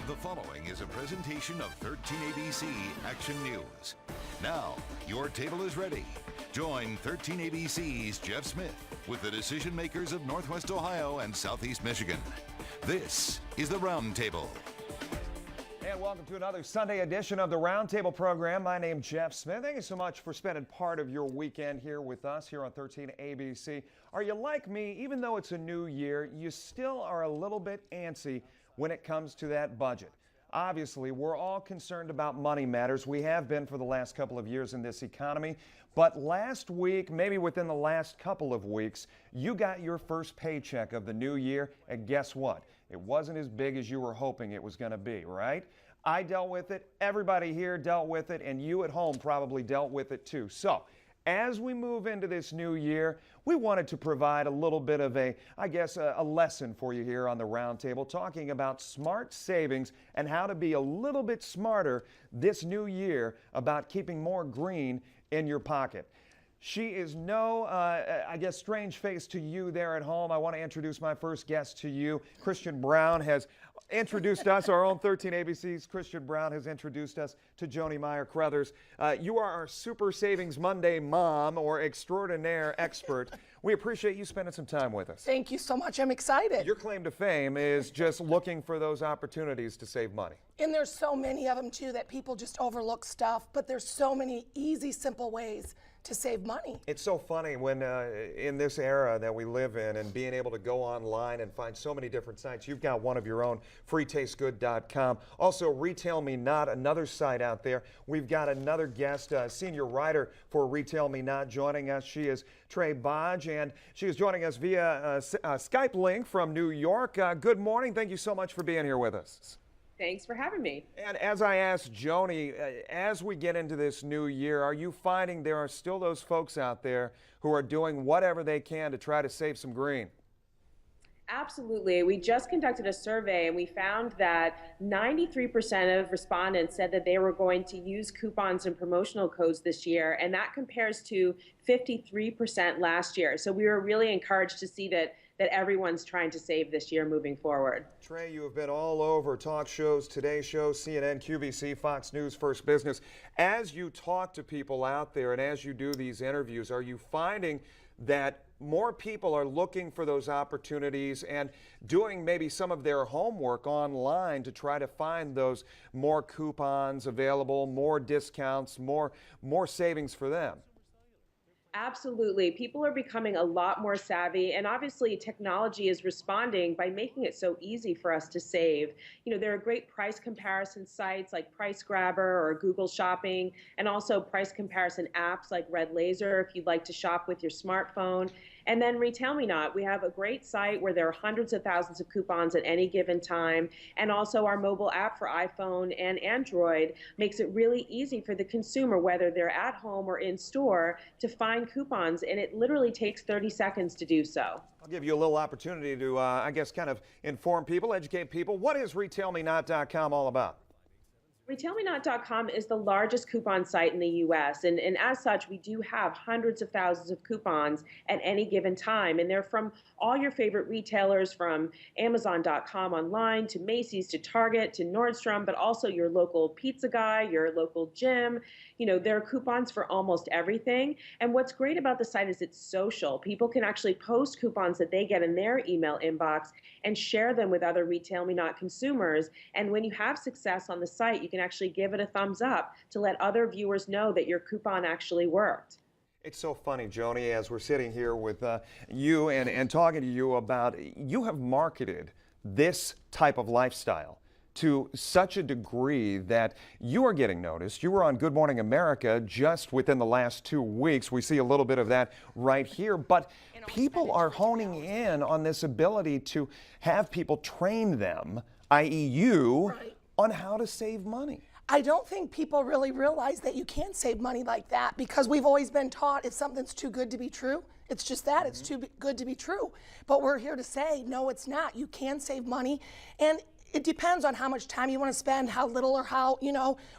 The following is a presentation of 13ABC Action News. Now, your table is ready. Join 13ABC's Jeff Smith with the decision makers of Northwest Ohio and Southeast Michigan. This is the Roundtable. And welcome to another Sunday edition of the Roundtable program. My name's Jeff Smith. Thank you so much for spending part of your weekend here with us here on 13ABC. Are you like me? Even though it's a new year, you still are a little bit antsy when it comes to that budget. Obviously, we're all concerned about money matters. We have been for the last couple of years in this economy. But last week, maybe within the last couple of weeks, you got your first paycheck of the new year. And guess what? It wasn't as big as you were hoping it was going to be, right? I dealt with it. Everybody here dealt with it. And you at home probably dealt with it too. So, as we move into this new year, we wanted to provide a little bit of a lesson for you here on the Roundtable, talking about smart savings and how to be a little bit smarter this new year about keeping more green in your pocket. She is no, strange face to you there at home. I want to introduce my first guest to you. Christian Brown has introduced us, our own 13ABC's Christian Brown has introduced us to Joni Meyer-Crothers. You are our Super Savings Monday mom or extraordinaire expert. We appreciate you spending some time with us. Thank you so much. I'm excited. Your claim to fame is just looking for those opportunities to save money. And there's so many of them too that people just overlook stuff, but there's so many easy, simple ways to save money. It's so funny when in this era that we live in and being able to go online and find so many different sites. You've got one of your own, freetastegood.com. Also, Retail Me Not, another site out there. We've got another guest, senior writer for Retail Me Not, joining us. She is Trey Bodge, and she is joining us via Skype link from New York. Good morning. Thank you so much for being here with us. Thanks for having me. And as I asked Joni, as we get into this new year, are you finding there are still those folks out there who are doing whatever they can to try to save some green? Absolutely. We just conducted a survey and we found that 93% of respondents said that they were going to use coupons and promotional codes this year, and that compares to 53% last year. So we were really encouraged to see that everyone's trying to save this year moving forward. Trey, you have been all over talk shows, Today Show, CNN, QVC, Fox News, First Business. As you talk to people out there and as you do these interviews, are you finding that more people are looking for those opportunities and doing maybe some of their homework online to try to find those more coupons available, more discounts, more savings for them? Absolutely. People are becoming a lot more savvy, and obviously technology is responding by making it so easy for us to save. You know, there are great price comparison sites like Price Grabber or Google Shopping, and also price comparison apps like Red Laser if you'd like to shop with your smartphone. And then Retail Me Not, we have a great site where there are hundreds of thousands of coupons at any given time. And also our mobile app for iPhone and Android makes it really easy for the consumer, whether they're at home or in store, to find coupons. And it literally takes 30 seconds to do so. I'll give you a little opportunity to, kind of inform people, educate people. What is RetailMeNot.com all about? RetailMeNot.com is the largest coupon site in the U.S. And as such, we do have hundreds of thousands of coupons at any given time. And they're from all your favorite retailers, from Amazon.com online to Macy's to Target to Nordstrom, but also your local pizza guy, your local gym. You know, there are coupons for almost everything. And what's great about the site is it's social. People can actually post coupons that they get in their email inbox and share them with other Retail Me Not consumers. And when you have success on the site, you can actually give it a thumbs up to let other viewers know that your coupon actually worked. It's so funny, Joni, as we're sitting here with you and talking to you about, you have marketed this type of lifestyle to such a degree that you are getting noticed. You were on Good Morning America just within the last 2 weeks. We see a little bit of that right here, but people are honing in on this ability to have people train them, i.e. you, on how to save money. I don't think people really realize that you can save money like that, because we've always been taught if something's too good to be true, it's just that, it's too good to be true. But we're here to say, no, it's not. You can save money. And it depends on how much time you want to spend, how little or how,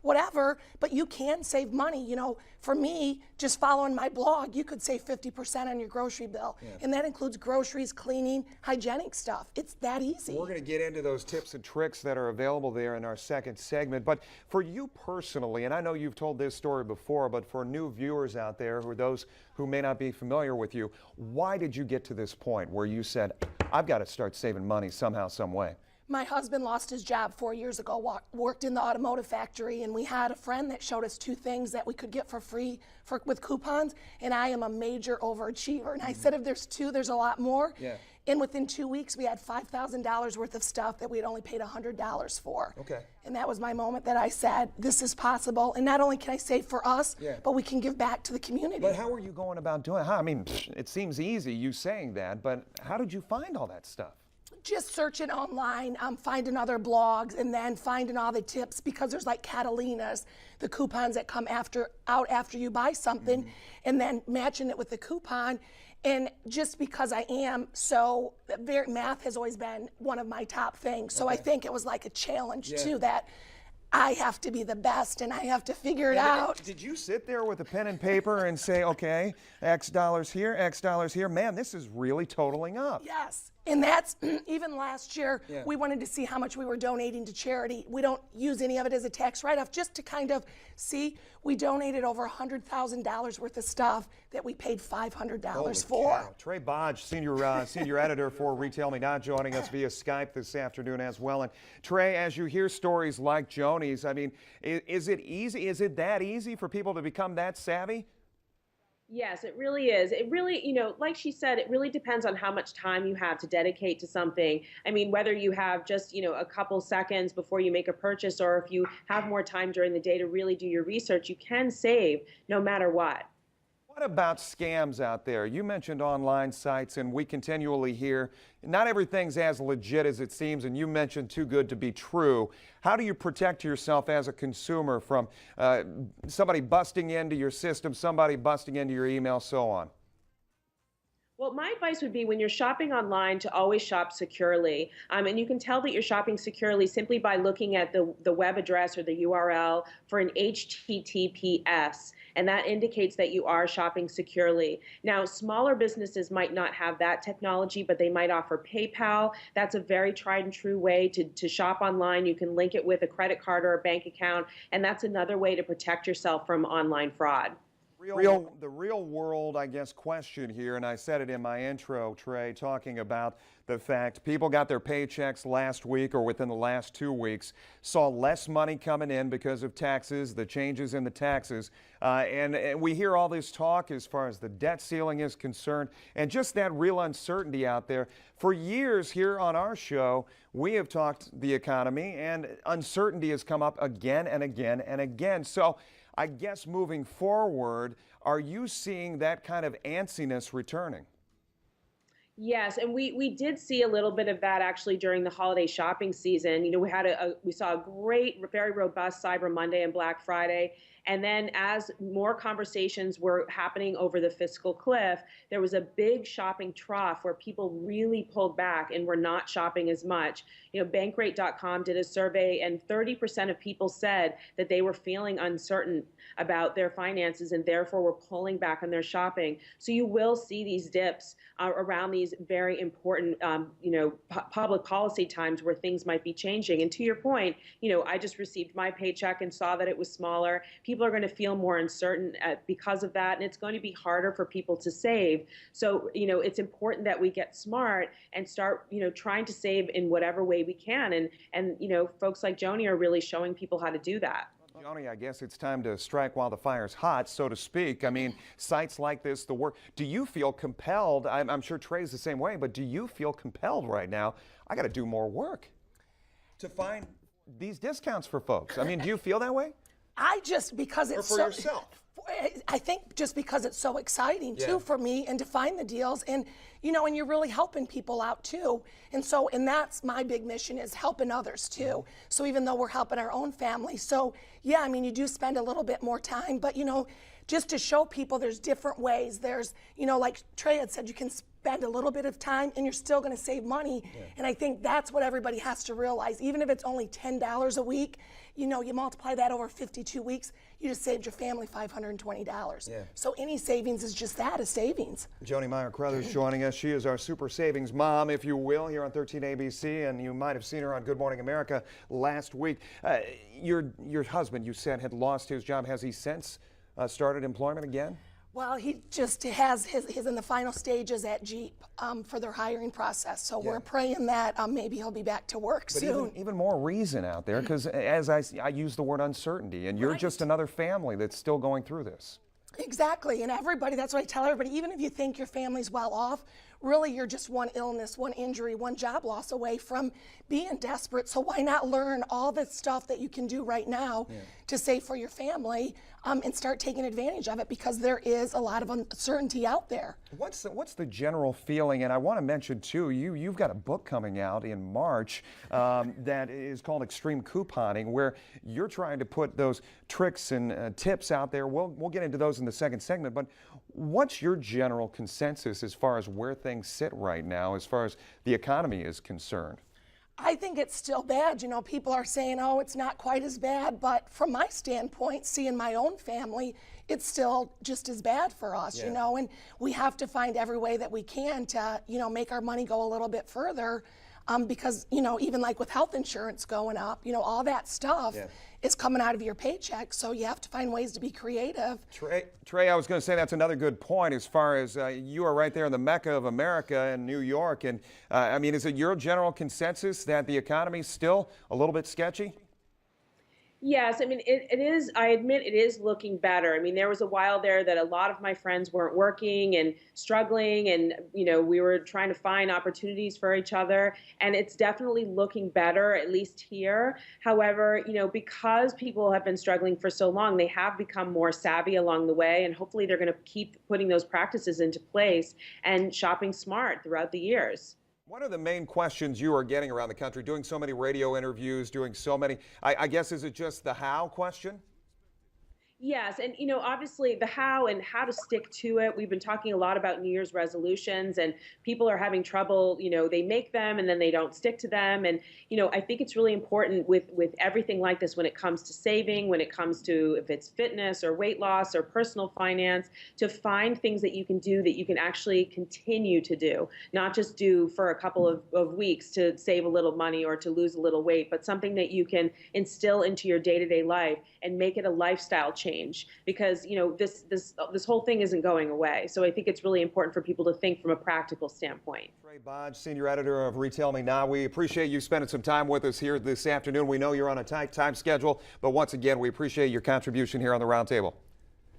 whatever, but you can save money. For me, just following my blog, you could save 50% on your grocery bill. Yeah. And that includes groceries, cleaning, hygienic stuff. It's that easy. We're going to get into those tips and tricks that are available there in our second segment. But for you personally, and I know you've told this story before, but for new viewers out there, or those who may not be familiar with you, why did you get to this point where you said, I've got to start saving money somehow, some way? My husband lost his job 4 years ago, worked in the automotive factory, and we had a friend that showed us 2 things that we could get for free with coupons, and I am a major overachiever. And I said, if there's 2, there's a lot more. Yeah. And within 2 weeks, we had $5,000 worth of stuff that we had only paid $100 for. Okay. And that was my moment that I said, this is possible. And not only can I save for us, but we can give back to the community. But how are you going about doing it? I mean, it seems easy, you saying that, but how did you find all that stuff? Just searching online, finding other blogs, and then finding all the tips, because there's like Catalina's, the coupons that come out after you buy something, and then matching it with the coupon. And just because I am so, math has always been one of my top things. So I think it was like a challenge too, that I have to be the best and I have to figure it out. Did you sit there with a pen and paper and say, okay, X dollars here, X dollars here? Man, this is really totaling up. Yes. And that's, even last year, we wanted to see how much we were donating to charity. We don't use any of it as a tax write-off, just to kind of see. We donated over $100,000 worth of stuff that we paid $500 for. Cow. Trey Bodge, senior editor for Retail Me Now, joining us via Skype this afternoon as well. And Trey, as you hear stories like Joni's, I mean, is it easy? Is it that easy for people to become that savvy? Yes, it really is. It really, like she said, it really depends on how much time you have to dedicate to something. I mean, whether you have just, a couple seconds before you make a purchase, or if you have more time during the day to really do your research, you can save no matter what. What about scams out there? You mentioned online sites, and we continually hear not everything's as legit as it seems, and you mentioned too good to be true. How do you protect yourself as a consumer from somebody busting into your system, somebody busting into your email, so on? Well, my advice would be, when you're shopping online, to always shop securely. And you can tell that you're shopping securely simply by looking at the web address or the URL for an HTTPS. And that indicates that you are shopping securely. Now, smaller businesses might not have that technology, but they might offer PayPal. That's a very tried and true way to shop online. You can link it with a credit card or a bank account, and that's another way to protect yourself from online fraud. The real world, I guess, question here, and I said it in my intro, Trey, talking about the fact people got their paychecks last week or within the last 2 weeks, saw less money coming in because of taxes, the changes in the taxes, and we hear all this talk as far as the debt ceiling is concerned, and just that real uncertainty out there. For years here on our show, we have talked the economy, and uncertainty has come up again and again and again. So I guess moving forward, are you seeing that kind of antsiness returning? Yes, and we did see a little bit of that actually during the holiday shopping season. We saw a great, very robust Cyber Monday and Black Friday. And then as more conversations were happening over the fiscal cliff, there was a big shopping trough where people really pulled back and were not shopping as much. Bankrate.com did a survey, and 30% of people said that they were feeling uncertain about their finances and therefore were pulling back on their shopping. So you will see these dips around these very important, public policy times where things might be changing. And to your point, I just received my paycheck and saw that it was smaller. People are going to feel more uncertain because of that, and it's going to be harder for people to save. So, it's important that we get smart and start, trying to save in whatever way we can. And folks like Joni are really showing people how to do that. Joni, I guess it's time to strike while the fire's hot, so to speak. I mean, sites like this, the work. Do you feel compelled? I'm sure Trey's the same way, but do you feel compelled right now? I got to do more work to find these discounts for folks. I mean, do you feel that way? Because it's or for yourself? I think just because it's so exciting too for me, and to find the deals, and and you're really helping people out too. And that's my big mission, is helping others too. So even though we're helping our own family, so yeah, I mean, you do spend a little bit more time, but just to show people there's different ways. There's, like Trey had said, you can spend a little bit of time and you're still going to save money. And I think that's what everybody has to realize. Even if it's only $10 a week, you multiply that over 52 weeks, you just saved your family $520. So any savings is just that, a savings. Joni Meyer-Crothers joining us. She is our super savings mom, if you will, here on 13 ABC, and you might have seen her on Good Morning America last week. Your husband, you said, had lost his job. Has he since started employment again? Well, he just has his in the final stages at Jeep for their hiring process. So we're praying that maybe he'll be back to work soon. Even more reason out there, because as I use the word uncertainty, and you're just another family that's still going through this. Exactly, and everybody, that's what I tell everybody, even if you think your family's well off, really you're just one illness, one injury, one job loss away from being desperate. So why not learn all the stuff that you can do right now to save for your family and start taking advantage of it, because there is a lot of uncertainty out there. What's the general feeling? And I want to mention too, you've got a book coming out in March that is called Extreme Couponing, where you're trying to put those tricks and tips out there. We'll get into those in the second segment, but what's your general consensus as far as where things sit right now, as far as the economy is concerned? I think it's still bad. People are saying, oh, it's not quite as bad. But from my standpoint, seeing my own family, it's still just as bad for us, and we have to find every way that we can to, make our money go a little bit further. Because, even like with health insurance going up, all that stuff is coming out of your paycheck. So you have to find ways to be creative. Trey, I was going to say that's another good point as far as you are right there in the Mecca of America in New York. And I mean, is it your general consensus that the economy is still a little bit sketchy? Yes, I mean, it is, I admit it is looking better. I mean, there was a while there that a lot of my friends weren't working and struggling, and, we were trying to find opportunities for each other, and it's definitely looking better, at least here. However, because people have been struggling for so long, they have become more savvy along the way, and hopefully they're going to keep putting those practices into place and shopping smart throughout the years. What are the main questions you are getting around the country, doing so many radio interviews, doing so many, I guess, is it just the how question? Yes, and obviously the how and how to stick to it. We've been talking a lot about New Year's resolutions, and people are having trouble. They make them and then they don't stick to them. And I think it's really important with everything like this, when it comes to saving, when it comes to if it's fitness or weight loss or personal finance, to find things that you can do that you can actually continue to do, not just do for a couple of weeks to save a little money or to lose a little weight, but something that you can instill into your day-to-day life and make it a lifestyle change. Because this whole thing isn't going away. So I think it's really important for people to think from a practical standpoint. Trey Bodge, senior editor of Retail Me Now. We appreciate you spending some time with us here this afternoon. We know you're on a tight time schedule, but once again, we appreciate your contribution here on the Roundtable.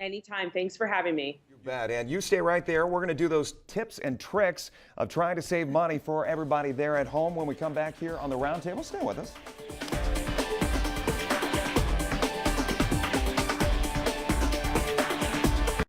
Anytime. Thanks for having me. You bet. And you stay right there. We're going to do those tips and tricks of trying to save money for everybody there at home when we come back here on the Roundtable. Stay with us.